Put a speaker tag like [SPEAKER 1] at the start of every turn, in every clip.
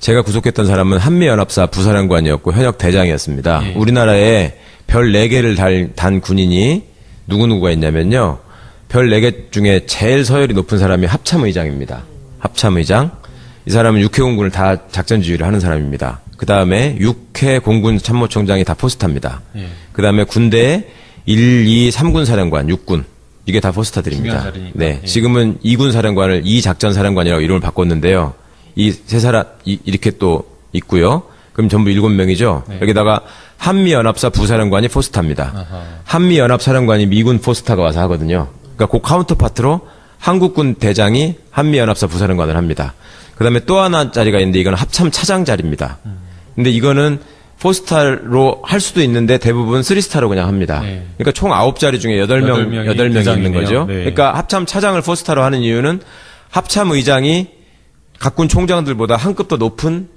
[SPEAKER 1] 제가 구속했던 사람은 한미연합사 부사령관이었고 현역 대장이었습니다.
[SPEAKER 2] 예.
[SPEAKER 1] 우리나라에 별 4개를 단 군인이 누구누구가 있냐면요. 별 4개 중에 제일 서열이 높은 사람이 합참의장입니다. 합참의장. 이 사람은 육해공군을 다 작전 지휘를 하는 사람입니다. 그 다음에 6회 공군 참모총장이 다 포스타입니다.
[SPEAKER 2] 예.
[SPEAKER 1] 그 다음에 군대 1, 2, 3군 사령관, 6군. 이게 다 포스타들입니다.
[SPEAKER 2] 중요한 자리니까.
[SPEAKER 1] 네.
[SPEAKER 2] 예.
[SPEAKER 1] 지금은 2군 사령관을 2작전 사령관이라고 이름을 바꿨는데요. 이 세 사람, 이렇게 또 있고요. 그럼 전부 7명이죠.
[SPEAKER 2] 네.
[SPEAKER 1] 여기다가 한미연합사 부사령관이 포스타입니다.
[SPEAKER 2] 아하.
[SPEAKER 1] 한미연합사령관이 미군 포스타가 와서 하거든요. 그러니까 그 카운터파트로 한국군 대장이 한미연합사 부사령관을 합니다. 그 다음에 또 하나 자리가 있는데 이거는 합참차장 자리입니다. 근데 이거는 포스타로 할 수도 있는데 대부분 3스타로 그냥 합니다.
[SPEAKER 2] 네.
[SPEAKER 1] 그러니까 총 9자리 중에 8명이 있는
[SPEAKER 2] 대장이네요.
[SPEAKER 1] 거죠.
[SPEAKER 2] 네.
[SPEAKER 1] 그러니까 합참차장을 포스타로 하는 이유는 합참의장이 각군 총장들보다 한 급 더 높은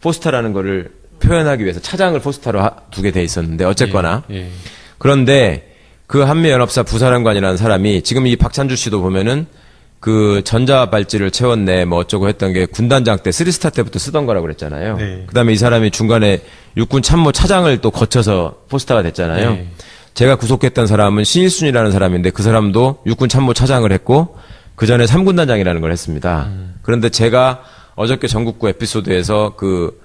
[SPEAKER 1] 포스타라는 거를 표현하기 위해서 차장을 포스타로 두게 돼 있었는데 어쨌거나
[SPEAKER 2] 예. 예.
[SPEAKER 1] 그런데 그 한미연합사 부사령관이라는 사람이 지금 이 박찬주 씨도 보면은 그 전자발찌를 채웠네 뭐 어쩌고 했던 게 군단장 때 3스타 때부터 쓰던 거라고 그랬잖아요.
[SPEAKER 2] 네.
[SPEAKER 1] 그다음에 이 사람이 중간에 육군 참모 차장을 또 거쳐서 포스타가 됐잖아요.
[SPEAKER 2] 네.
[SPEAKER 1] 제가 구속했던 사람은 신일순이라는 사람인데 그 사람도 육군 참모 차장을 했고 그 전에 3군 단장이라는 걸 했습니다. 그런데 제가 어저께 전국구 에피소드에서 그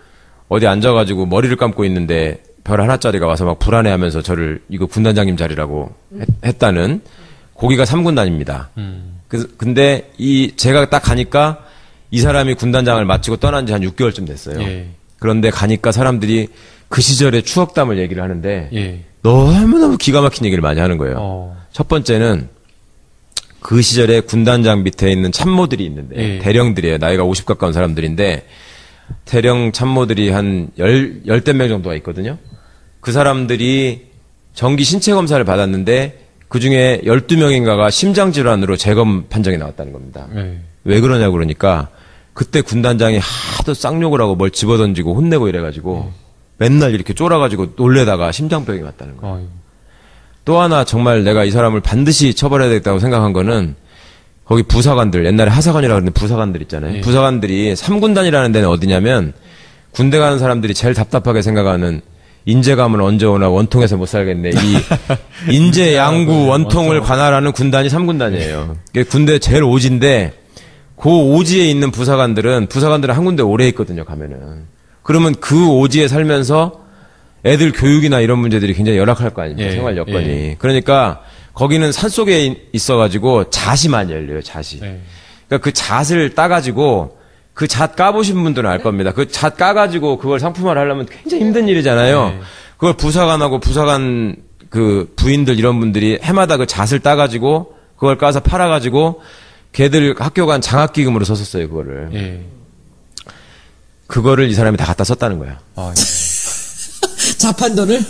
[SPEAKER 1] 어디 앉아가지고 머리를 감고 있는데 별 하나짜리가 와서 막 불안해하면서 저를 이거 군단장님 자리라고 했다는 거기가 3군단입니다. 근데 제가 딱 가니까 이 사람이 군단장을 마치고 떠난 지 한 6개월쯤 됐어요.
[SPEAKER 2] 예.
[SPEAKER 1] 그런데 가니까 사람들이 그 시절의 추억담을 얘기를 하는데
[SPEAKER 2] 예.
[SPEAKER 1] 너무너무 기가 막힌 얘기를 많이 하는 거예요. 첫 번째는 그 시절에 군단장 밑에 있는 참모들이 있는데
[SPEAKER 2] 예.
[SPEAKER 1] 대령들이에요. 나이가 50 가까운 사람들인데 대령 참모들이 한 열댓 명 정도가 있거든요. 그 사람들이 정기 신체 검사를 받았는데 그 중에 12명인가가 심장질환으로 재검 판정이 나왔다는 겁니다.
[SPEAKER 2] 예.
[SPEAKER 1] 왜 그러냐고 그러니까 그때 군단장이 하도 쌍욕을 하고 뭘 집어던지고 혼내고 이래가지고 맨날 이렇게 쫄아가지고 놀래다가 심장병이 왔다는 거예요.
[SPEAKER 2] 아이고.
[SPEAKER 1] 또 하나 정말 내가 이 사람을 반드시 처벌해야 되겠다고 생각한 거는 거기 부사관들, 옛날에 하사관이라고 그러는데 부사관들 있잖아요.
[SPEAKER 2] 예.
[SPEAKER 1] 부사관들이 3군단이라는 데는 어디냐면 군대 가는 사람들이 제일 답답하게 생각하는 인제 가면 언제 오나 원통에서 못 살겠네. 이 인제, 양구, 원통을 관할하는 군단이 3군단이에요. 군대 제일 오지인데 그 오지에 있는 부사관들은 한 군데 오래 있거든요, 가면은. 그러면 그 오지에 살면서 애들 교육이나 이런 문제들이 굉장히 열악할 거 아닙니까?
[SPEAKER 2] 예,
[SPEAKER 1] 생활 여건이.
[SPEAKER 2] 예.
[SPEAKER 1] 그러니까 거기는 산속에 있어가지고 잣이 많이 열려요, 잣이.
[SPEAKER 2] 예.
[SPEAKER 1] 그러니까 그 잣을 따가지고 그 잣 까보신 분들은 알 겁니다. 그 잣 까가지고 그걸 상품화를 하려면 굉장히 힘든 일이잖아요.
[SPEAKER 2] 네.
[SPEAKER 1] 그걸 부사관하고 부사관 그 부인들 이런 분들이 해마다 그 잣을 따가지고 그걸 까서 팔아가지고 걔들 학교 간 장학기금으로 썼었어요, 그거를.
[SPEAKER 2] 예.
[SPEAKER 1] 그거를 이 사람이 다 갖다 썼다는 거야.
[SPEAKER 2] 아,
[SPEAKER 3] 자판돈을?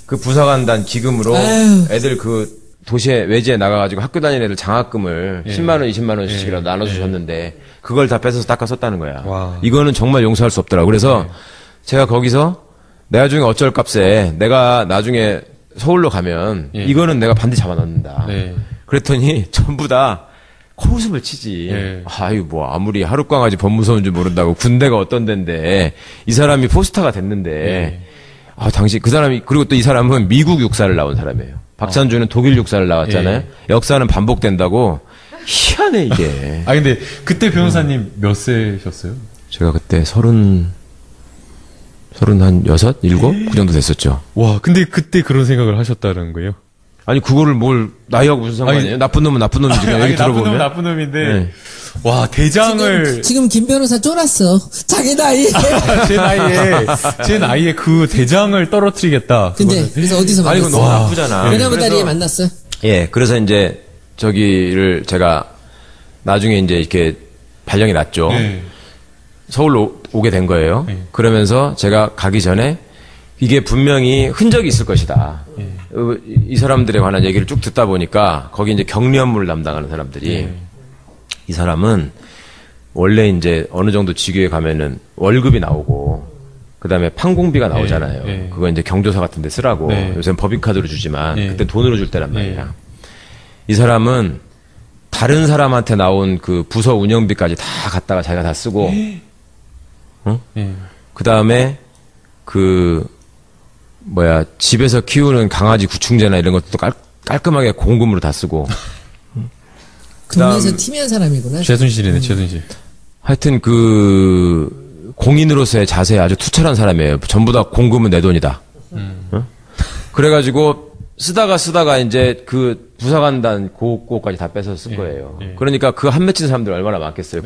[SPEAKER 1] 그 부사관단 기금으로
[SPEAKER 3] 아유.
[SPEAKER 1] 애들 그 도시에 외지에 나가가지고 학교 다니는 애들 장학금을
[SPEAKER 2] 예.
[SPEAKER 1] 10만 원, 20만 원씩이라도 나눠주셨는데 그걸 다 뺏어서 닦아 썼다는 거야.
[SPEAKER 2] 와.
[SPEAKER 1] 이거는 정말 용서할 수 없더라고. 그래서 제가 거기서 나중에 어쩔 값에 내가 나중에 서울로 가면
[SPEAKER 2] 예.
[SPEAKER 1] 이거는 내가 반드시 잡아넣는다.
[SPEAKER 2] 네.
[SPEAKER 1] 그랬더니 전부 다 코웃음을 치지.
[SPEAKER 2] 예.
[SPEAKER 1] 아유 뭐 아무리 하룻강아지 법무서운 줄 모른다고 군대가 어떤 데인데 이 사람이 포스타가 됐는데
[SPEAKER 2] 예.
[SPEAKER 1] 아 당시 그 사람이 그리고 또 이 사람은 미국 육사를 나온 사람이에요. 박찬주는 독일 육사를 나왔잖아요.
[SPEAKER 2] 예.
[SPEAKER 1] 역사는 반복된다고 희한해 이게.
[SPEAKER 2] 아, 근데 그때 변호사님 몇 세셨어요?
[SPEAKER 1] 제가 그때 36, 7? 그 정도 됐었죠.
[SPEAKER 2] 와, 근데 그때 그런 생각을 하셨다는 거예요?
[SPEAKER 1] 아니 그거를 뭘 나이하고 무슨 상관이에요?
[SPEAKER 2] 아니,
[SPEAKER 1] 나쁜 놈은 나쁜 놈이지. 그냥 얘기
[SPEAKER 2] 나쁜 놈
[SPEAKER 1] 들어보면.
[SPEAKER 2] 나쁜 놈인데,
[SPEAKER 1] 네.
[SPEAKER 2] 와, 대장을,
[SPEAKER 3] 지금 김 변호사 쫄았어. 자기 나이.
[SPEAKER 2] 제 나이에 그 대장을 떨어뜨리겠다.
[SPEAKER 3] 근데, 그래서 어디서
[SPEAKER 1] 아니 이거
[SPEAKER 3] 만났어?
[SPEAKER 1] 너무 나쁘잖아.
[SPEAKER 3] 변화무다리에 만났어요?
[SPEAKER 1] 예, 그래서 이제 저기를 제가 나중에 이제 이렇게 발령이 났죠.
[SPEAKER 2] 네.
[SPEAKER 1] 서울로 오게 된 거예요.
[SPEAKER 2] 네.
[SPEAKER 1] 그러면서 제가 가기 전에 이게 분명히 흔적이 있을 것이다.
[SPEAKER 2] 네.
[SPEAKER 1] 이 사람들에 관한 얘기를 쭉 듣다 보니까 거기 이제 경리 업무를 담당하는 사람들이
[SPEAKER 2] 네.
[SPEAKER 1] 이 사람은 원래 이제 어느 정도 직위에 가면은 월급이 나오고 그다음에 판공비가 나오잖아요.
[SPEAKER 2] 네.
[SPEAKER 1] 그거 이제 경조사 같은 데 쓰라고.
[SPEAKER 2] 네.
[SPEAKER 1] 요새는 법인카드로 주지만
[SPEAKER 2] 네.
[SPEAKER 1] 그때 돈으로 줄 때란
[SPEAKER 2] 네.
[SPEAKER 1] 말이야. 이 사람은 다른 사람한테 나온 그 부서 운영비까지 다 갖다가 자기가 다 쓰고
[SPEAKER 2] 예.
[SPEAKER 1] 그 다음에 집에서 키우는 강아지 구충제나 이런 것도 깔끔하게 공금으로 다 쓰고.
[SPEAKER 3] 동네에서 티미한 사람이구나.
[SPEAKER 2] 최순실이네, 최순실.
[SPEAKER 1] 하여튼 공인으로서의 자세에 아주 투철한 사람이에요. 전부 다 공금은 내 돈이다. 그래가지고 쓰다가 이제 그 부사관단 고까지 다 뺏어서 쓴 거예요. 그러니까 그 한 맺힌 사람들 얼마나 많겠어요.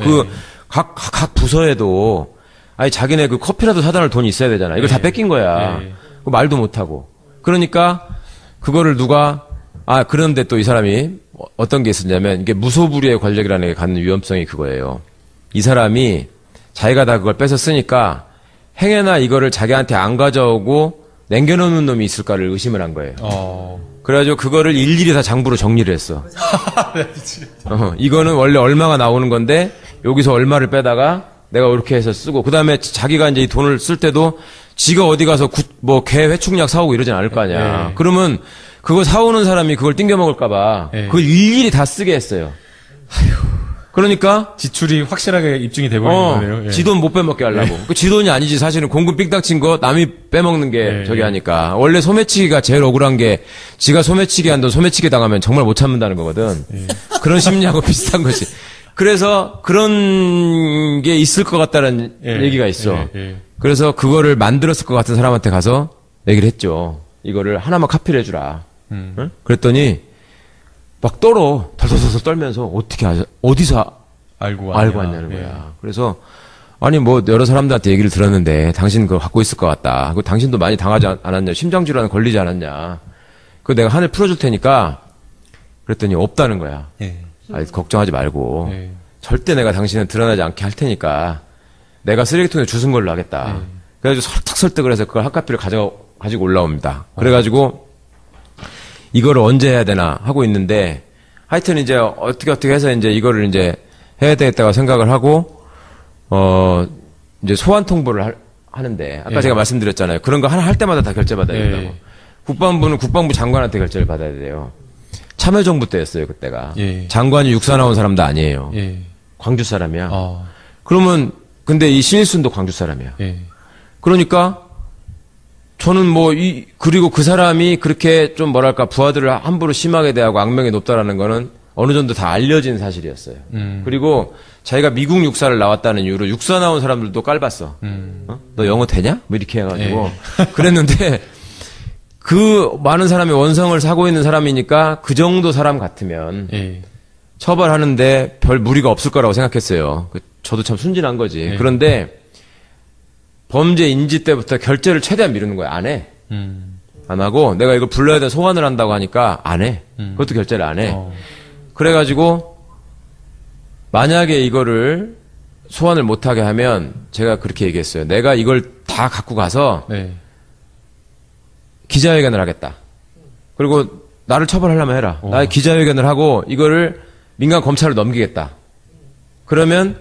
[SPEAKER 1] 각 부서에도 아니 자기네 그 커피라도 사다 놓을 돈이 있어야 되잖아. 이걸 다 뺏긴 거야. 말도 못하고. 그러니까 그거를 그런데 또 이 사람이 어떤 게 있었냐면 이게 무소불위의 권력이라는 게 갖는 위험성이 그거예요. 이 사람이 자기가 다 그걸 뺏어 쓰니까 행여나 이거를 자기한테 안 가져오고 남겨놓는 놈이 있을까를 의심을 한 거예요. 그래가지고 그거를 일일이 다 장부로 정리를 했어. 이거는 원래 얼마가 나오는 건데 여기서 얼마를 빼다가 내가 이렇게 해서 쓰고 그 다음에 자기가 이제 이 돈을 쓸 때도 지가 어디 가서 개 회충약 사오고 이러진 않을 거 아니야. 그러면 그거 사오는 사람이 그걸 띵겨 먹을까봐 그걸 일일이 다 쓰게 했어요. 그러니까
[SPEAKER 2] 지출이 확실하게 입증이 돼버린 거네요.
[SPEAKER 1] 지 돈 못 빼먹게 하려고. 그 지 돈이 아니지. 사실은 공금 삥땅 친 거 남이 빼먹는 게 저기 하니까. 원래 소매치기가 제일 억울한 게 지가 소매치기 한 돈 소매치기 당하면 정말 못 참는다는 거거든. 그런 심리하고 비슷한 거지. 그래서 그런 게 있을 것 같다는 얘기가 있어. 그래서 그거를 만들었을 것 같은 사람한테 가서 얘기를 했죠. 이거를 하나만 카피를 해주라. 응? 그랬더니 막 덜덜덜 떨면서 어디서 알고 왔냐는 거야. 그래서 아니 여러 사람들한테 얘기를 들었는데 당신 그거 갖고 있을 것 같다. 그 당신도 많이 당하지 않았냐? 심장질환 걸리지 않았냐? 그거 내가 하늘 풀어줄 테니까. 그랬더니 없다는 거야. 걱정하지 말고 절대 내가 당신은 드러나지 않게 할 테니까 내가 쓰레기통에 주운 걸로 하겠다. 그래가지고 설득을 해서 그걸 한 카피를 가지고 올라옵니다. 그래가지고 이거를 언제 해야 되나 하고 있는데 하여튼 이제 어떻게 해서 이제 이거를 이제 해야 되겠다고 생각을 하고 이제 소환 통보를 하는데 아까 제가 말씀드렸잖아요. 그런 거 하나 할 때마다 다 결제받아야 된다고. 국방부는 국방부 장관한테 결제를 받아야 돼요. 참여정부 때였어요, 그때가. 장관이 육사 나온 사람도 아니에요. 광주 사람이야. 그러면 근데 이 신일순도 광주 사람이야. 그러니까 저는 그리고 그 사람이 그렇게 좀 부하들을 함부로 심하게 대하고 악명이 높다라는 거는 어느 정도 다 알려진 사실이었어요. 그리고 자기가 미국 육사를 나왔다는 이유로 육사 나온 사람들도 깔봤어. 너 영어 되냐? 이렇게 해가지고. 그랬는데, 그 많은 사람이 원성을 사고 있는 사람이니까 그 정도 사람 같으면 처벌하는데 별 무리가 없을 거라고 생각했어요. 저도 참 순진한 거지. 그런데 범죄 인지 때부터 결제를 최대한 미루는 거야. 안 해. 안 하고 내가 이걸 불러야 돼 소환을 한다고 하니까 안 해. 그것도 결제를 안 해. 그래가지고 만약에 이거를 소환을 못하게 하면 제가 그렇게 얘기했어요. 내가 이걸 다 갖고 가서 기자회견을 하겠다. 그리고 나를 처벌하려면 해라. 나의 기자회견을 하고 이거를 민간 검찰로 넘기겠다. 그러면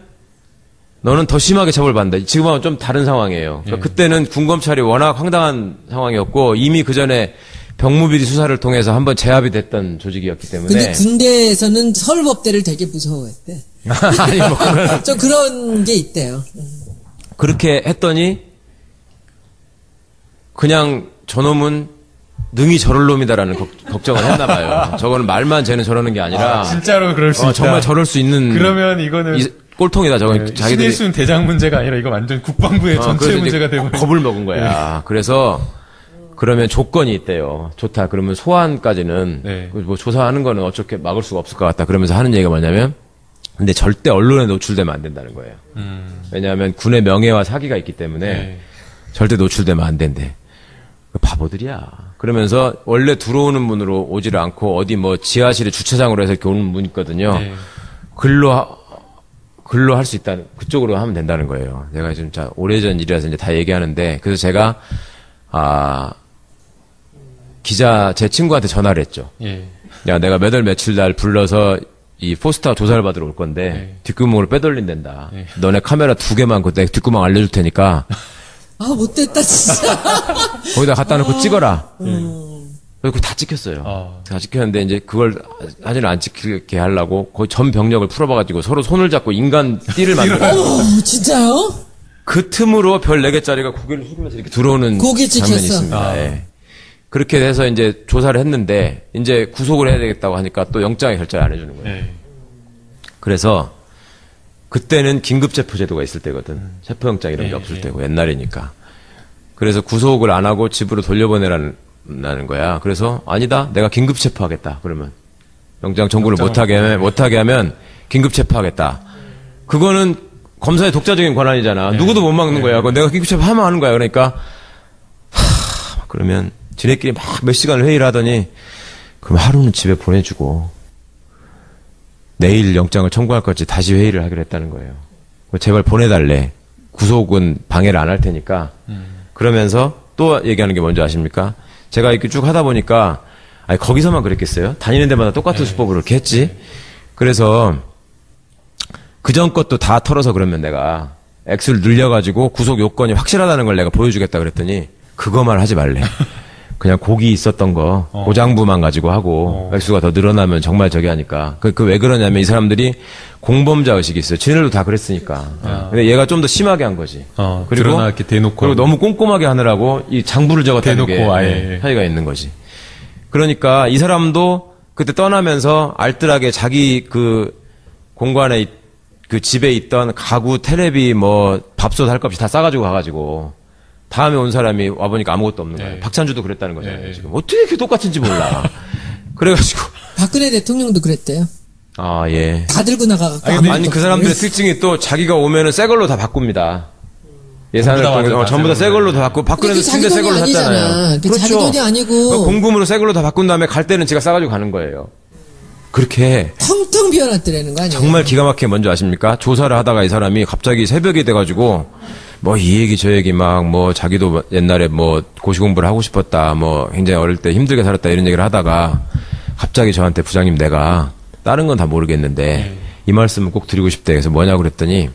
[SPEAKER 1] 너는 더 심하게 처벌받는다. 지금하고는 좀 다른 상황이에요. 그러니까 그때는 군검찰이 워낙 황당한 상황이었고 이미 그 전에 병무비리 수사를 통해서 한번 제압이 됐던 조직이었기 때문에.
[SPEAKER 3] 근데 군대에서는 서울법대를 되게 무서워했대.
[SPEAKER 1] 아니
[SPEAKER 3] 좀 그런 게 있대요.
[SPEAKER 1] 그렇게 했더니 그냥 저놈은 능히 저럴 놈이다라는 걱정을 했나 봐요. 저거는 말만 쟤는 저러는 게 아니라
[SPEAKER 2] 진짜로 그럴 수 있다.
[SPEAKER 1] 정말 저럴 수 있는
[SPEAKER 2] 그러면 이거는
[SPEAKER 1] 꼴통이다. 저건 자기들이
[SPEAKER 2] 신일순 대장 문제가 아니라 이거 완전 국방부의 전체 문제가 되고
[SPEAKER 1] 겁을 먹은 거야. 그래서 그러면 조건이 있대요. 좋다. 그러면 소환까지는 조사하는 거는 어떻게 막을 수가 없을 것 같다. 그러면서 하는 얘기가 뭐냐면 근데 절대 언론에 노출되면 안 된다는 거예요. 왜냐하면 군의 명예와 사기가 있기 때문에 절대 노출되면 안 된대. 바보들이야. 그러면서 원래 들어오는 문으로 오지를 않고 어디 지하실에 주차장으로 해서 이렇게 오는 문 있거든요. 글로 할 수 있다는 그쪽으로 하면 된다는 거예요. 내가 좀 오래전 일이라서 이제 다 얘기하는데 그래서 제가 제 친구한테 전화를 했죠. 야, 내가 몇 월 며칠 날 불러서 이 포스터 조사를 받으러 올 건데 뒷구멍으로 빼돌린댄다. 너네 카메라 2개만 내 뒷구멍 알려줄 테니까.
[SPEAKER 3] 아, 못됐다, 진짜.
[SPEAKER 1] 거기다 갖다 놓고 찍어라. 그리고 다 찍혔어요. 다 찍혔는데 이제 그걸 사진을 안 찍히게 하려고 거의 전 병력을 풀어봐가지고 서로 손을 잡고 인간 띠를 만들어.
[SPEAKER 3] 진짜요?
[SPEAKER 1] 그 틈으로 별 4개짜리가 고개를 숙이면서 이렇게 들어오는
[SPEAKER 3] 고개
[SPEAKER 1] 장면이
[SPEAKER 3] 찍혔어.
[SPEAKER 1] 있습니다. 예. 그렇게 돼서 이제 조사를 했는데 이제 구속을 해야 되겠다고 하니까 또 영장에 결재를 안 해주는 거예요.
[SPEAKER 2] 네.
[SPEAKER 1] 그래서 그때는 긴급체포제도가 있을 때거든. 체포영장 이런 게
[SPEAKER 2] 예,
[SPEAKER 1] 없을
[SPEAKER 2] 예.
[SPEAKER 1] 때고 옛날이니까. 그래서 구속을 안 하고 집으로 돌려보내라는 거야. 그래서 아니다. 내가 긴급체포하겠다. 그러면 영장 청구를 못하게 하면 긴급체포하겠다. 그거는 검사의 독자적인 권한이잖아. 누구도 못 막는 거야. 그거 내가 긴급체포하면 하는 거야. 그러니까 그러면 지네끼리 막 몇 시간을 회의를 하더니 그럼 하루는 집에 보내주고 내일 영장을 청구할 건지 다시 회의를 하기로 했다는 거예요. 제발 보내달래. 구속은 방해를 안 할 테니까. 그러면서 또 얘기하는 게 뭔지 아십니까? 제가 이렇게 쭉 하다 보니까 아니 거기서만 그랬겠어요? 다니는 데마다 똑같은 수법으로 이렇게 했지. 그래서 그전 것도 다 털어서 그러면 내가 액수를 늘려가지고 구속 요건이 확실하다는 걸 내가 보여주겠다 그랬더니 그거만 하지 말래. 그냥 고기 있었던 거 고장부만 가지고 하고 액수가 더 늘어나면 정말 저기 하니까 그 왜 그러냐면 이 사람들이 공범자 의식이 있어요. 지네들도 다 그랬으니까. 근데 얘가 좀 더 심하게 한 거지. 그리고
[SPEAKER 2] 드러나게 대놓고
[SPEAKER 1] 그리고 너무 꼼꼼하게 하느라고 이 장부를 적었다는 게
[SPEAKER 2] 대놓고 아예.
[SPEAKER 1] 차이가 있는 거지. 그러니까 이 사람도 그때 떠나면서 알뜰하게 자기 그 공간에 그 집에 있던 가구, 텔레비, 뭐 밥솥 할 것 없이 다 싸가지고 가가지고 다음에 온 사람이 와보니까 아무것도 없는 거예요.
[SPEAKER 2] 네.
[SPEAKER 1] 박찬주도 그랬다는 거잖아요.
[SPEAKER 2] 네.
[SPEAKER 1] 지금 어떻게 이렇게 똑같은지 몰라. 그래가지고
[SPEAKER 3] 박근혜 대통령도 그랬대요.
[SPEAKER 1] 아 예.
[SPEAKER 3] 다 들고 나가갖고.
[SPEAKER 1] 아니 그 사람들의 특징이 또 자기가 오면은 새 걸로 다 바꿉니다. 예산을 전부 다 새 걸로 다 바꾸고 박근혜도 침대 새 걸로 샀잖아요.
[SPEAKER 3] 그게 자기 돈이 아니고
[SPEAKER 1] 공금으로 새 걸로 다 바꾼 다음에 갈 때는 제가 싸가지고 가는 거예요. 그렇게
[SPEAKER 3] 텅텅 비워놨더라는 거 아니에요?
[SPEAKER 1] 정말 기가 막히게 뭔지 아십니까? 조사를 하다가 이 사람이 갑자기 새벽이 돼가지고 뭐 이 얘기 저 얘기 막 뭐 자기도 옛날에 뭐 고시 공부를 하고 싶었다 뭐 굉장히 어릴 때 힘들게 살았다 이런 얘기를 하다가 갑자기 저한테 부장님 내가 다른 건 다 모르겠는데 이 말씀을 꼭 드리고 싶대. 그래서 뭐냐고 그랬더니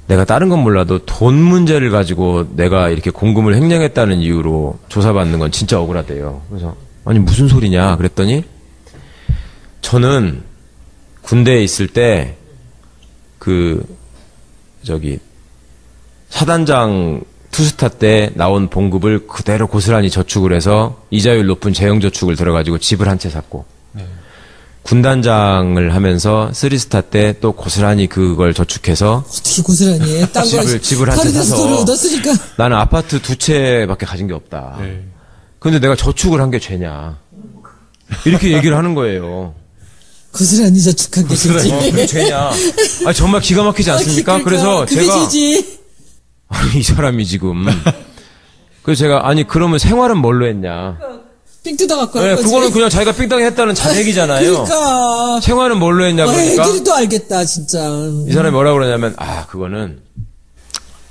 [SPEAKER 1] 내가 다른 건 몰라도 돈 문제를 가지고 내가 이렇게 공금을 횡령했다는 이유로 조사받는 건 진짜 억울하대요. 그래서 아니 무슨 소리냐 그랬더니 저는 군대에 있을 때 그 저기 사단장 투스타 때 나온 봉급을 그대로 고스란히 저축을 해서 이자율 높은 재형저축을 들어가지고 집을 한 채 샀고 군단장을 하면서 쓰리스타 때 또 고스란히 그걸 저축해서
[SPEAKER 3] 어떻게 고스란히 해? 딴
[SPEAKER 1] 집을 한 채
[SPEAKER 3] 다른 데서
[SPEAKER 1] 사서
[SPEAKER 3] 돈을 얻었으니까.
[SPEAKER 1] 나는 아파트 2채밖에 가진 게 없다.
[SPEAKER 2] 네.
[SPEAKER 1] 근데 내가 저축을 한 게 죄냐. 이렇게 얘기를 하는 거예요.
[SPEAKER 3] 고스란히 저축한 게
[SPEAKER 1] 그게
[SPEAKER 3] 되지.
[SPEAKER 1] 죄냐. 아니, 정말 기가 막히지 않습니까? 그래서
[SPEAKER 3] 그게
[SPEAKER 1] 제가
[SPEAKER 3] 죄지.
[SPEAKER 1] 아니, 이 사람이 지금 그래서 제가 아니 그러면 생활은 뭘로 했냐.
[SPEAKER 3] 삥 뜯어갖고
[SPEAKER 1] 네,
[SPEAKER 3] 한 거지.
[SPEAKER 1] 그거는 그냥 자기가 삥땅 했다는 자백이잖아요.
[SPEAKER 3] 그러니까.
[SPEAKER 1] 생활은 뭘로 했냐 그러니까
[SPEAKER 3] 애들이 또 알겠다 진짜.
[SPEAKER 1] 이 사람이 뭐라고 그러냐면 그거는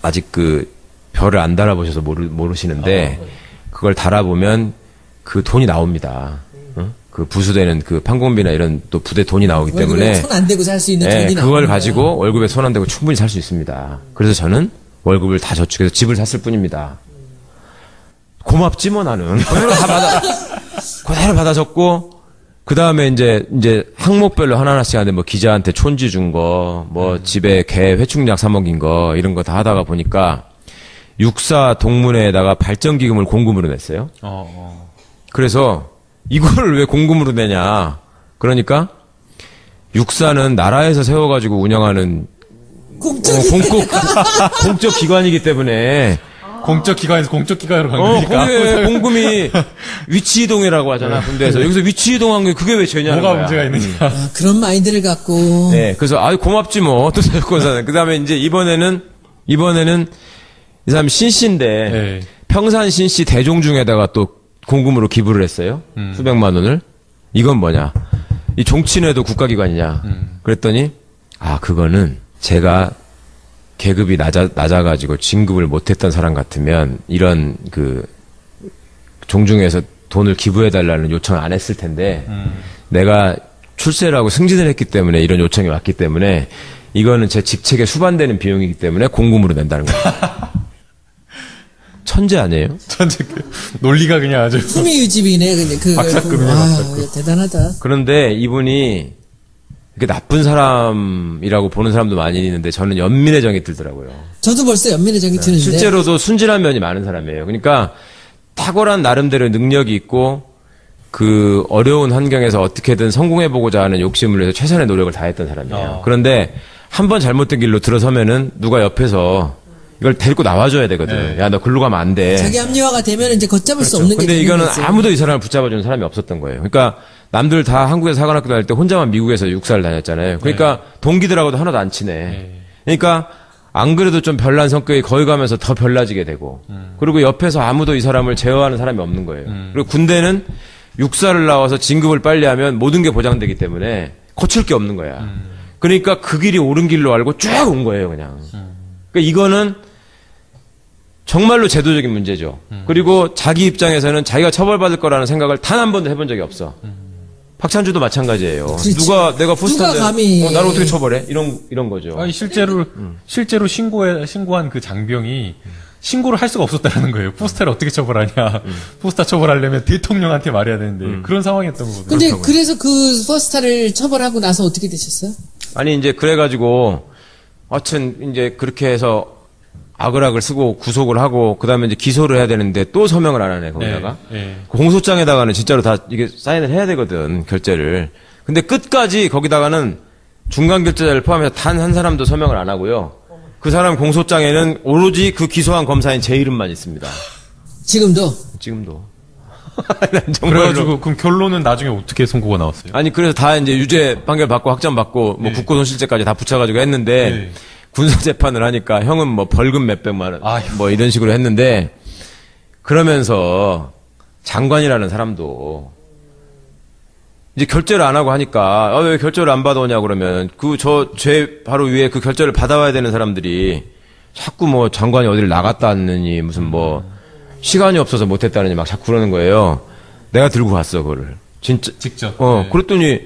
[SPEAKER 1] 아직 그 별을 안 달아보셔서 모르시는데 그걸 달아보면 그 돈이 나옵니다. 응? 그 부수되는 그 판공비나 이런 또 부대 돈이 나오기 때문에
[SPEAKER 3] 손 안 대고 살 수 있는
[SPEAKER 1] 네,
[SPEAKER 3] 돈이
[SPEAKER 1] 그걸
[SPEAKER 3] 나오는
[SPEAKER 1] 가지고
[SPEAKER 3] 거야.
[SPEAKER 1] 월급에 손 안 대고 충분히 살 수 있습니다. 그래서 저는 월급을 다 저축해서 집을 샀을 뿐입니다. 고맙지 뭐 나는. 그대로 받아 적고 그 다음에 이제 항목별로 하나하나씩 하는데 뭐 기자한테 촌지 준 거, 뭐 집에 개 회충약 사 먹인 거 이런 거 다 하다가 보니까 육사 동문회에다가 발전기금을 공금으로 냈어요. 그래서 이거를 왜 공금으로 내냐. 그러니까 육사는 나라에서 세워가지고 운영하는 공적 기관이기 때문에
[SPEAKER 2] 공적 기관에서 공적 기관으로 간 거니까.
[SPEAKER 1] 거기에 공금이 위치 이동이라고 하잖아. 군대에서 여기서 위치 이동한 게 그게 왜 죄냐는
[SPEAKER 2] 뭐가
[SPEAKER 1] 거야.
[SPEAKER 2] 문제가 있느냐.
[SPEAKER 3] 그런 마인드를 갖고.
[SPEAKER 1] 네, 그래서 고맙지 뭐 또 사건사는. 그다음에 이제 이번에는 이 사람 신씨인데
[SPEAKER 2] 네.
[SPEAKER 1] 평산 신씨 대종중에다가 또 공금으로 기부를 했어요. 수백만 원을. 이건 뭐냐? 이 종친회도 국가기관이냐? 그랬더니 그거는 제가 계급이 낮아가지고 진급을 못했던 사람 같으면 이런 그 종중에서 돈을 기부해달라는 요청을 안 했을 텐데 내가 출세를 하고 승진을 했기 때문에 이런 요청이 왔기 때문에 이거는 제 직책에 수반되는 비용이기 때문에 공금으로 낸다는 거예요. 천재 아니에요?
[SPEAKER 2] 전체 논리가 그냥 아주.
[SPEAKER 3] 품위유지비네, 근데 그.
[SPEAKER 2] 박사급이네, 박사급.
[SPEAKER 3] 대단하다.
[SPEAKER 1] 그런데 이분이 이렇게 나쁜 사람이라고 보는 사람도 많이 있는데 저는 연민의 정이 들더라고요.
[SPEAKER 3] 저도 벌써 연민의 정이 드는데.
[SPEAKER 1] 실제로도 순진한 면이 많은 사람이에요. 그러니까 탁월한 나름대로 능력이 있고 그 어려운 환경에서 어떻게든 성공해보고자 하는 욕심을 내서 최선의 노력을 다했던 사람이에요. 그런데 한 번 잘못된 길로 들어서면은 누가 옆에서 이걸 데리고 나와줘야 되거든. 야, 너 글로 가면 안 돼.
[SPEAKER 3] 자기 합리화가 되면 이제 걷잡을 수
[SPEAKER 1] 그렇죠.
[SPEAKER 3] 없는 게
[SPEAKER 1] 근데
[SPEAKER 3] 되는
[SPEAKER 1] 이거는
[SPEAKER 3] 거죠.
[SPEAKER 1] 아무도 이 사람을 붙잡아주는 사람이 없었던 거예요. 그러니까 남들 다 한국에서 사관학교 다닐 때 혼자만 미국에서 육사를 다녔잖아요. 그러니까 동기들하고도 하나도 안 친해. 그러니까 안 그래도 좀 별난 성격이 거기 가면서 더 별나지게 되고 그리고 옆에서 아무도 이 사람을 제어하는 사람이 없는 거예요. 그리고 군대는 육사를 나와서 진급을 빨리 하면 모든 게 보장되기 때문에 거칠 게 없는 거야. 그러니까 그 길이 옳은 길로 알고 쭉 온 거예요, 그냥. 그러니까 이거는 정말로 제도적인 문제죠. 그리고 자기 입장에서는 자기가 처벌받을 거라는 생각을 단 한 번도 해본 적이 없어. 박찬주도 마찬가지예요.
[SPEAKER 3] 그렇지.
[SPEAKER 1] 내가 포스터인데
[SPEAKER 3] 누가 감히.
[SPEAKER 1] 나를 어떻게 처벌해? 이런 거죠.
[SPEAKER 2] 아니, 실제로 신고한 그 장병이 신고를 할 수가 없었다는 거예요. 포스터를 어떻게 처벌하냐. 포스터 처벌하려면 대통령한테 말해야 되는데 그런 상황이었던 거거든요.
[SPEAKER 3] 근데 그래서 그 퍼스타를 처벌하고 나서 어떻게 되셨어요?
[SPEAKER 1] 아니 이제 그래가지고 하여튼 이제 그렇게 해서 악을 쓰고 구속을 하고 그다음에 이제 기소를 해야 되는데 또 서명을 안 하네 거기다가 그 공소장에다가는 진짜로 다 이게 사인을 해야 되거든 결재를. 근데 끝까지 거기다가는 중간 결재자를 포함해서 단 한 사람도 서명을 안 하고요. 그 사람 공소장에는 오로지 그 기소한 검사인 제 이름만 있습니다.
[SPEAKER 3] 지금도?
[SPEAKER 1] 지금도. 난 정말로.
[SPEAKER 2] 그래가지고 그럼 결론은 나중에 어떻게 선고가 나왔어요?
[SPEAKER 1] 아니 그래서 다 이제 유죄 판결 받고 확정 받고 뭐 국고손실죄까지 다 붙여가지고 했는데 군사 재판을 하니까 형은 뭐 벌금 몇백만 원 뭐 이런 식으로 했는데 그러면서 장관이라는 사람도 이제 결재를 안 하고 하니까 왜 결재를 안 받아오냐 그러면 죄 바로 위에 그 결재를 받아와야 되는 사람들이 자꾸 뭐 장관이 어디를 나갔다느니 무슨 뭐 시간이 없어서 못했다느니 막 자꾸 그러는 거예요. 내가 들고 갔어 그거를 진짜
[SPEAKER 2] 직접.
[SPEAKER 1] 그랬더니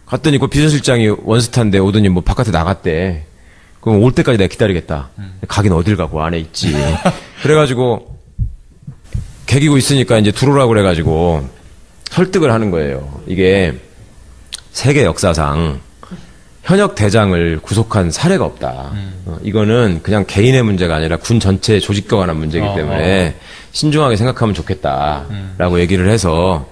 [SPEAKER 1] 갔더니 그 비서실장이 원스타인데 오더니 뭐 바깥에 나갔대. 그럼 올 때까지 내가 기다리겠다. 가긴 어딜 가고 안에 있지. 그래가지고 개기고 있으니까 이제 들어오라고 그래가지고 설득을 하는 거예요. 이게 세계 역사상 현역 대장을 구속한 사례가 없다. 이거는 그냥 개인의 문제가 아니라 군 전체의 조직과 관한 문제이기 때문에 신중하게 생각하면 좋겠다라고 얘기를 해서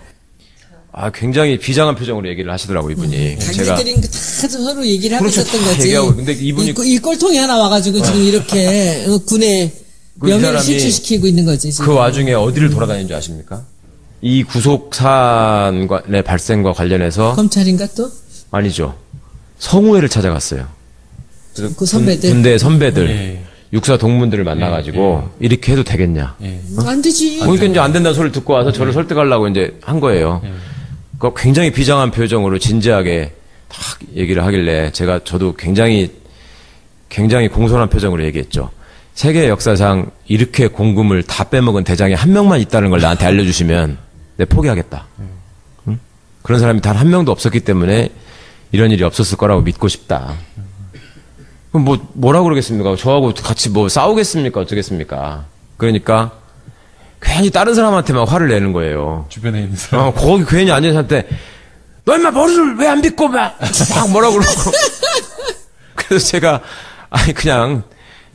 [SPEAKER 1] 굉장히 비장한 표정으로 얘기를 하시더라고 이분이.
[SPEAKER 3] 장교들이 다 서로 얘기를 하고
[SPEAKER 1] 그렇죠,
[SPEAKER 3] 있었던
[SPEAKER 1] 다
[SPEAKER 3] 거지.
[SPEAKER 1] 얘기하고. 근데 이분이
[SPEAKER 3] 이 꼴통이 하나 와가지고 지금 이렇게 군의
[SPEAKER 1] 그
[SPEAKER 3] 명예를
[SPEAKER 1] 사람이
[SPEAKER 3] 실추시키고 있는 거지. 지금.
[SPEAKER 1] 그 와중에 어디를 돌아다니는 줄 아십니까? 이 구속 사안의 발생과 관련해서
[SPEAKER 3] 검찰인가 또?
[SPEAKER 1] 아니죠. 성우회를 찾아갔어요. 그래서
[SPEAKER 3] 그 선배들?
[SPEAKER 1] 군대 선배들, 육사 동문들을 만나가지고 이렇게 해도 되겠냐?
[SPEAKER 3] 안 되지.
[SPEAKER 1] 그러니까 이제 안 된다는 소리를 듣고 와서 저를 설득하려고 이제 한 거예요. 그 굉장히 비장한 표정으로 진지하게 딱 얘기를 하길래 저도 굉장히 공손한 표정으로 얘기했죠. 세계 역사상 이렇게 공금을 다 빼먹은 대장이 한 명만 있다는 걸 나한테 알려주시면 내가 포기하겠다. 응? 그런 사람이 단 한 명도 없었기 때문에 이런 일이 없었을 거라고 믿고 싶다. 그럼 뭐라고 그러겠습니까? 저하고 같이 뭐 싸우겠습니까? 어쩌겠습니까? 그러니까 괜히 다른 사람한테 막 화를 내는 거예요.
[SPEAKER 2] 주변에 있는 사람.
[SPEAKER 1] 거기 괜히 앉은 사람한테 너 인마 머리를 왜 안 빗고 막 뭐라고 그러고. 그래서 제가 그냥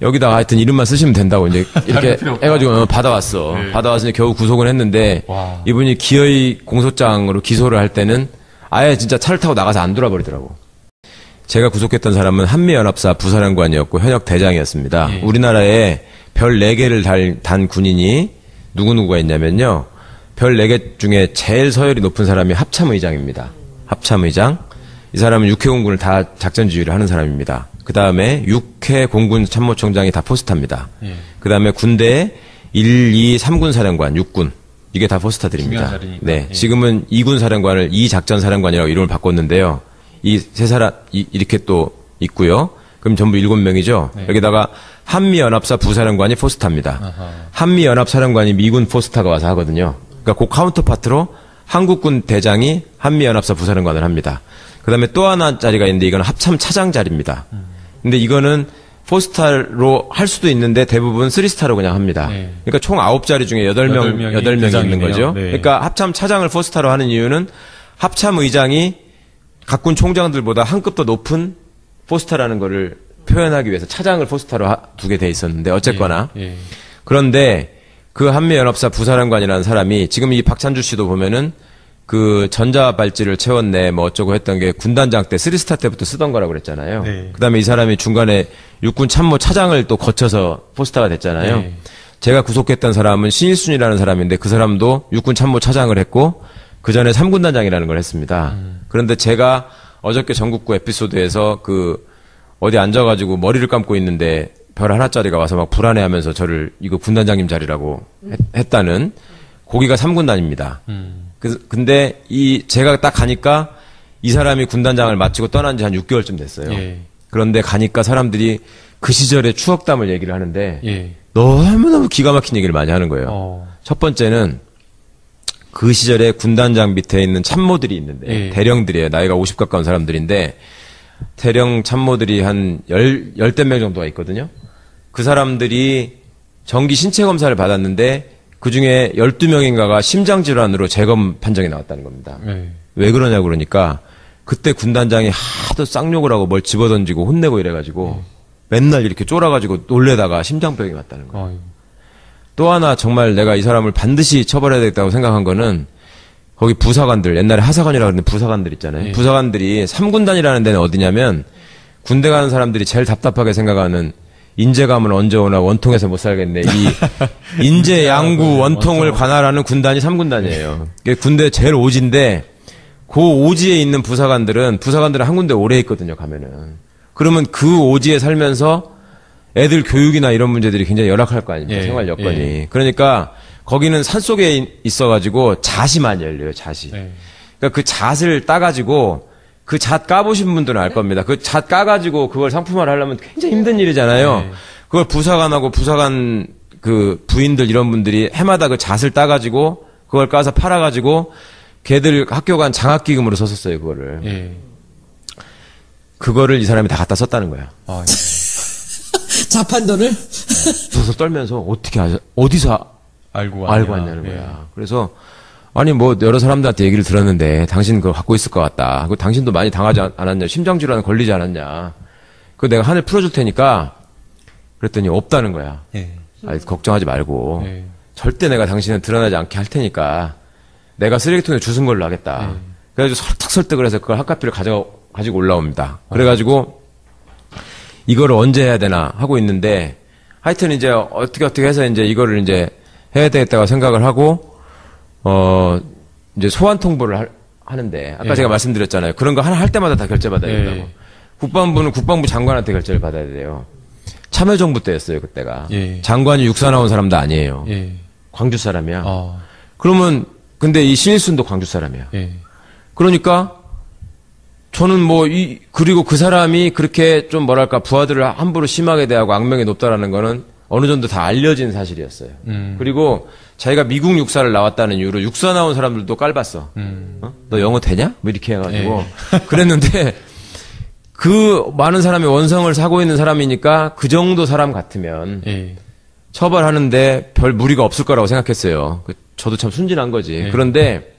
[SPEAKER 1] 여기다가 하여튼 이름만 쓰시면 된다고 이제 이렇게 해가지고 받아왔어. 받아와서 겨우 구속을 했는데 이분이 기어이 공소장으로 기소를 할 때는 아예 진짜 차를 타고 나가서 안 돌아버리더라고. 제가 구속했던 사람은 한미연합사 부사령관이었고 현역 대장이었습니다. 우리나라에 별 4개를 단 군인이 누구누구가 있냐면요. 별 4개 중에 제일 서열이 높은 사람이 합참의장입니다. 합참의장. 이 사람은 6회 공군을 다 작전 지휘를 하는 사람입니다. 그 다음에 6회 공군 참모총장이 다 포스타입니다. 그 다음에 군대에 1, 2, 3군 사령관, 6군. 이게 다 포스타들입니다. 네. 지금은 2군 사령관을 2작전 사령관이라고 이름을 바꿨는데요. 이 세 사람, 이렇게 또 있고요. 그럼 전부 7명이죠. 여기다가 한미연합사 부사령관이 포스타입니다. 한미연합사령관이 미군 포스타가 와서 하거든요. 그러니까 그 카운터파트로 한국군 대장이 한미연합사 부사령관을 합니다. 그 다음에 또 하나 자리가 있는데 이건 합참 차장 자리입니다. 근데 이거는 4스타로 할 수도 있는데 대부분 3스타로 그냥 합니다. 그러니까 총 9자리 중에 8명이 있는 거죠. 그러니까 합참 차장을 4스타로 하는 이유는 합참 의장이 각군 총장들보다 한 급 더 높은 포스터라는 거를 표현하기 위해서 차장을 포스터로 두게 돼 있었는데 어쨌거나
[SPEAKER 2] 예.
[SPEAKER 1] 그런데 그 한미연합사 부사령관이라는 사람이 지금 이 박찬주 씨도 보면은 그 전자발찌를 채웠네 뭐 어쩌고 했던 게 군단장 때 3스타 때부터 쓰던 거라고 그랬잖아요.
[SPEAKER 2] 네.
[SPEAKER 1] 그다음에 이 사람이 중간에 육군 참모 차장을 또 거쳐서 포스터가 됐잖아요.
[SPEAKER 2] 네.
[SPEAKER 1] 제가 구속했던 사람은 신일순이라는 사람인데 그 사람도 육군 참모 차장을 했고 그 전에 3군단장이라는 걸 했습니다. 그런데 제가 어저께 전국구 에피소드에서 그 어디 앉아가지고 머리를 감고 있는데 별 하나짜리가 와서 막 불안해하면서 저를 이거 군단장님 자리라고 했다는 거기가 3군단입니다. 근데 제가 딱 가니까 이 사람이 군단장을 마치고 떠난 지 한 6개월쯤 됐어요.
[SPEAKER 2] 예.
[SPEAKER 1] 그런데 가니까 사람들이 그 시절의 추억담을 얘기를 하는데
[SPEAKER 2] 예.
[SPEAKER 1] 너무너무 기가 막힌 얘기를 많이 하는 거예요. 첫 번째는 그 시절에 군단장 밑에 있는 참모들이 있는데
[SPEAKER 2] 예.
[SPEAKER 1] 대령들이에요. 나이가 50 가까운 사람들인데 대령 참모들이 한 열댓 명 정도가 있거든요. 그 사람들이 정기 신체 검사를 받았는데 그 중에 12명인가가 심장질환으로 재검 판정이 나왔다는 겁니다.
[SPEAKER 2] 예.
[SPEAKER 1] 왜 그러냐고 그러니까 그때 군단장이 하도 쌍욕을 하고 뭘 집어던지고 혼내고 이래가지고 맨날 이렇게 쫄아가지고 놀래다가 심장병이 왔다는 거예요.
[SPEAKER 2] 아이고.
[SPEAKER 1] 또 하나 정말 내가 이 사람을 반드시 처벌해야 되겠다고 생각한 거는 거기 부사관들, 옛날에 하사관이라고 그러는데 부사관들 있잖아요.
[SPEAKER 2] 예.
[SPEAKER 1] 부사관들이 3군단이라는 데는 어디냐면 군대 가는 사람들이 제일 답답하게 생각하는 인재감은 언제 오나 원통에서 못 살겠네. 이 인재, 양구, 원통을 관할하는 군단이 3군단이에요. 군대 제일 오지인데 그 오지에 있는 부사관들은 한 군데 오래 있거든요, 가면은. 그러면 그 오지에 살면서 애들 교육이나 이런 문제들이 굉장히 열악할 거 아닙니까?
[SPEAKER 2] 예,
[SPEAKER 1] 생활 여건이.
[SPEAKER 2] 예.
[SPEAKER 1] 그러니까 거기는 산속에 있어가지고 잣이 많이 열려요, 잣이.
[SPEAKER 2] 예.
[SPEAKER 1] 그러니까 그 잣을 따가지고 그 잣 까보신 분들은 알 겁니다. 그 잣 까가지고 그걸 상품화를 하려면 굉장히 힘든 일이잖아요.
[SPEAKER 2] 네.
[SPEAKER 1] 그걸 부사관하고 부사관 그 부인들 이런 분들이 해마다 그 잣을 따가지고 그걸 까서 팔아가지고 걔들 학교 간 장학기금으로 썼었어요, 그거를.
[SPEAKER 2] 예.
[SPEAKER 1] 그거를 이 사람이 다 갖다 썼다는 거야.
[SPEAKER 2] 아,
[SPEAKER 3] 자판돈을?
[SPEAKER 1] 서서 떨면서 어떻게 어디서 알고 왔냐는
[SPEAKER 2] 예.
[SPEAKER 1] 거야. 그래서 아니 뭐 여러 사람들한테 얘기를 들었는데 당신 그거 갖고 있을 것 같다. 그 당신도 많이 당하지 않았냐? 심장질환 걸리지 않았냐? 그 내가 한을 풀어줄 테니까 그랬더니 없다는 거야.
[SPEAKER 2] 예.
[SPEAKER 1] 아니, 걱정하지 말고
[SPEAKER 2] 예.
[SPEAKER 1] 절대 내가 당신은 드러나지 않게 할 테니까 내가 쓰레기통에 주순 걸로 하겠다. 그래가지고 설득을 해서 그걸 학과비를 가지고 올라옵니다. 그래가지고 이거를 언제 해야 되나 하고 있는데 하여튼 이제 어떻게 해서 이제 이거를 이제 해야 되겠다고 생각을 하고 이제 소환 통보를 하는데 아까
[SPEAKER 2] 예.
[SPEAKER 1] 제가 말씀드렸잖아요. 그런 거 하나 할 때마다 다 결제받아야
[SPEAKER 2] 예.
[SPEAKER 1] 된다고. 국방부는 국방부 장관한테 결제를 받아야 돼요. 참여정부 때였어요, 그때가.
[SPEAKER 2] 예.
[SPEAKER 1] 장관이 육사 나온 사람도 아니에요.
[SPEAKER 2] 예.
[SPEAKER 1] 광주 사람이야.
[SPEAKER 2] 아.
[SPEAKER 1] 그러면 근데 이 신일순도 광주 사람이야.
[SPEAKER 2] 예.
[SPEAKER 1] 그러니까 저는 그리고 그 사람이 그렇게 좀 뭐랄까 부하들을 함부로 심하게 대하고 악명이 높다라는 거는 어느 정도 다 알려진 사실이었어요. 그리고 자기가 미국 육사를 나왔다는 이유로 육사 나온 사람들도 깔봤어. 너 영어 되냐? 뭐 이렇게 해가지고 그랬는데 그 많은 사람이 원성을 사고 있는 사람이니까 그 정도 사람 같으면
[SPEAKER 2] 예.
[SPEAKER 1] 처벌하는데 별 무리가 없을 거라고 생각했어요. 저도 참 순진한 거지. 그런데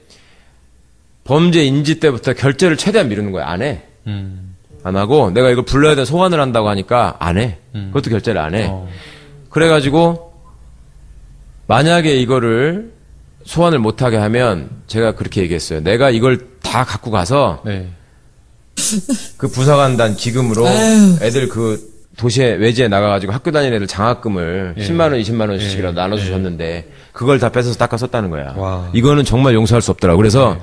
[SPEAKER 1] 범죄 인지 때부터 결제를 최대한 미루는 거야. 안 해. 안 하고 내가 이걸 불러야 돼 소환을 한다고 하니까 안 해. 그것도 결제를 안 해. 그래가지고 만약에 이거를 소환을 못하게 하면 제가 그렇게 얘기했어요. 내가 이걸 다 갖고 가서
[SPEAKER 2] 네.
[SPEAKER 1] 그 부사관단 기금으로
[SPEAKER 3] 아유.
[SPEAKER 1] 애들 그 도시에 외지에 나가가지고 학교 다니는 애들 장학금을 10만 원, 20만 원씩이라도 나눠주셨는데 그걸 다 뺏어서 닦아 썼다는 거야.
[SPEAKER 2] 와.
[SPEAKER 1] 이거는 정말 용서할 수 없더라고. 그래서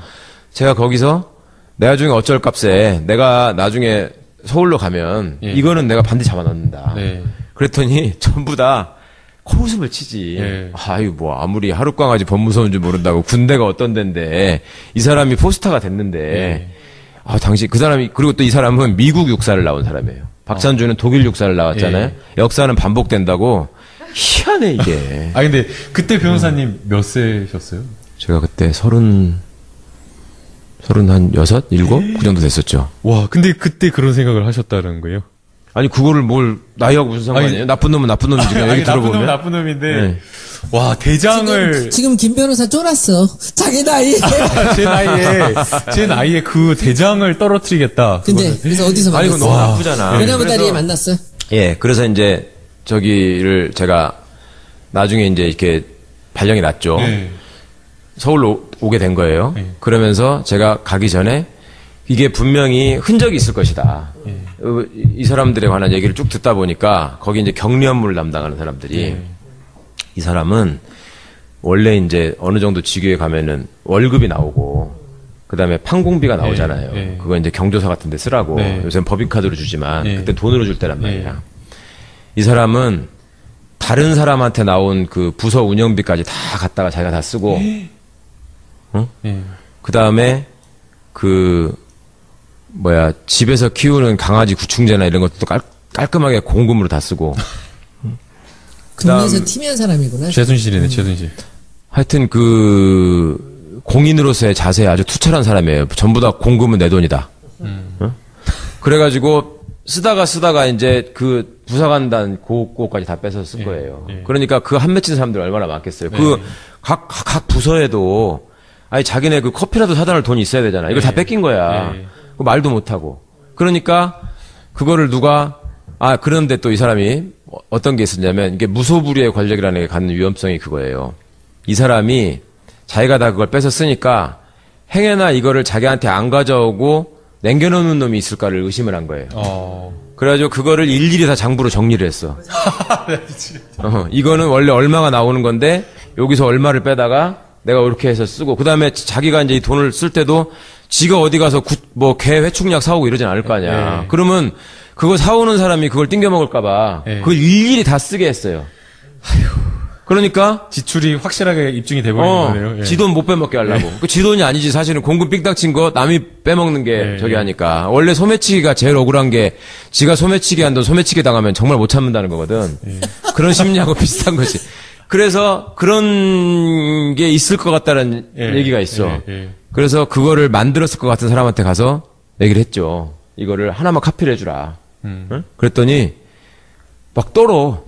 [SPEAKER 1] 제가 거기서 나중에 어쩔 값에 내가 나중에 서울로 가면 이거는 내가 반드시 잡아넣는다.
[SPEAKER 2] 네.
[SPEAKER 1] 그랬더니 전부 다 코웃음을 치지.
[SPEAKER 2] 예.
[SPEAKER 1] 아유 뭐 아무리 하룻강아지 법무서운 줄 모른다고 군대가 어떤 데인데 이 사람이 포스터가 됐는데 아 당시 그 사람이 그리고 또 이 사람은 미국 육사를 나온 사람이에요. 박찬주는 독일 육사를 나왔잖아요. 역사는 반복된다고 희한해 이게.
[SPEAKER 2] 아 근데 그때 변호사님 몇 세셨어요?
[SPEAKER 1] 제가 그때 36, 7? 그 정도 됐었죠.
[SPEAKER 2] 와 근데 그때 그런 생각을 하셨다는 거예요?
[SPEAKER 1] 아니 그거를 뭘 나이하고 무슨 상관이에요? 나쁜 놈은 나쁜 놈이지. 그냥
[SPEAKER 2] 아니,
[SPEAKER 1] 얘기
[SPEAKER 2] 나쁜
[SPEAKER 1] 들어보면.
[SPEAKER 2] 놈은 나쁜 놈인데
[SPEAKER 1] 네.
[SPEAKER 2] 와 대장을
[SPEAKER 3] 지금 김 변호사 쫄았어. 자기 나이.
[SPEAKER 2] 제 나이에 그 대장을 떨어뜨리겠다.
[SPEAKER 3] 근데 그래서 어디서
[SPEAKER 1] 아니 이거
[SPEAKER 3] 만났어?
[SPEAKER 1] 너무 나쁘잖아.
[SPEAKER 3] 베나무다리에 만났어요.
[SPEAKER 1] 예, 그래서 이제 저기를 제가 나중에 이제 이렇게 발령이 났죠.
[SPEAKER 2] 네.
[SPEAKER 1] 서울로 오게 된 거예요.
[SPEAKER 2] 네.
[SPEAKER 1] 그러면서 제가 가기 전에 이게 분명히 흔적이 있을 것이다. 이 사람들에 관한 얘기를 쭉 듣다 보니까 거기 이제 격리 업무를 담당하는 사람들이 이 사람은 원래 이제 어느 정도 직위에 가면은 월급이 나오고 그다음에 판공비가 나오잖아요.
[SPEAKER 2] 네.
[SPEAKER 1] 그거 이제 경조사 같은 데 쓰라고.
[SPEAKER 2] 네.
[SPEAKER 1] 요새는 법인카드로 주지만
[SPEAKER 2] 네.
[SPEAKER 1] 그때 돈으로 줄 때란 말이야. 이 사람은 다른 사람한테 나온 그 부서 운영비까지 다 갖다가 자기가 다 쓰고
[SPEAKER 2] 예.
[SPEAKER 1] 그다음에 집에서 키우는 강아지 구충제나 이런 것도 깔끔하게 공금으로 다 쓰고
[SPEAKER 3] 동네에서 티미한 사람이구나.
[SPEAKER 2] 최순실이네 최순실.
[SPEAKER 1] 하여튼 공인으로서의 자세에 아주 투철한 사람이에요. 전부 다 공금은 내 돈이다. 어? 그래가지고 쓰다가 이제 그 부사관단 그거까지 다 뺏어서 쓴 거예요. 그러니까 그 한 맺힌 사람들 얼마나 많겠어요. 각 부서에도 아니 자기네 그 커피라도 사다 놓을 돈이 있어야 되잖아. 이걸 다 뺏긴 거야. 그 말도 못 하고. 그러니까 그거를 그런데 또 이 사람이 어떤 게 있었냐면 이게 무소불위의 권력이라는 게 갖는 위험성이 그거예요. 이 사람이 자기가 다 그걸 뺏어 쓰니까 행여나 이거를 자기한테 안 가져오고 남겨놓는 놈이 있을까를 의심을 한 거예요. 그래가지고 그거를 일일이 다 장부로 정리를 했어. 이거는 원래 얼마가 나오는 건데 여기서 얼마를 빼다가 내가 이렇게 해서 쓰고 그 다음에 자기가 이제 이 돈을 쓸 때도 지가 어디 가서 개 회충약 사오고 이러진 않을 거 아니야. 그러면 그거 사오는 사람이 그걸 띵겨 먹을까봐 그걸 일일이 다 쓰게 했어요. 그러니까
[SPEAKER 2] 지출이 확실하게 입증이 돼버린 거네요.
[SPEAKER 1] 지 돈 못 빼먹게 하려고. 그 지 돈이 아니지 사실은 공금 삥땅 친 거 남이 빼먹는 게 저기 하니까. 원래 소매치기가 제일 억울한 게 지가 소매치기 한 돈 소매치기 당하면 정말 못 참는다는 거거든. 그런 심리하고 비슷한 거지. 그래서 그런 게 있을 것 같다는 얘기가 있어. 그래서 그거를 만들었을 것 같은 사람한테 가서 얘기를 했죠. 이거를 하나만 카피를 해주라. 응? 그랬더니 막 떨어.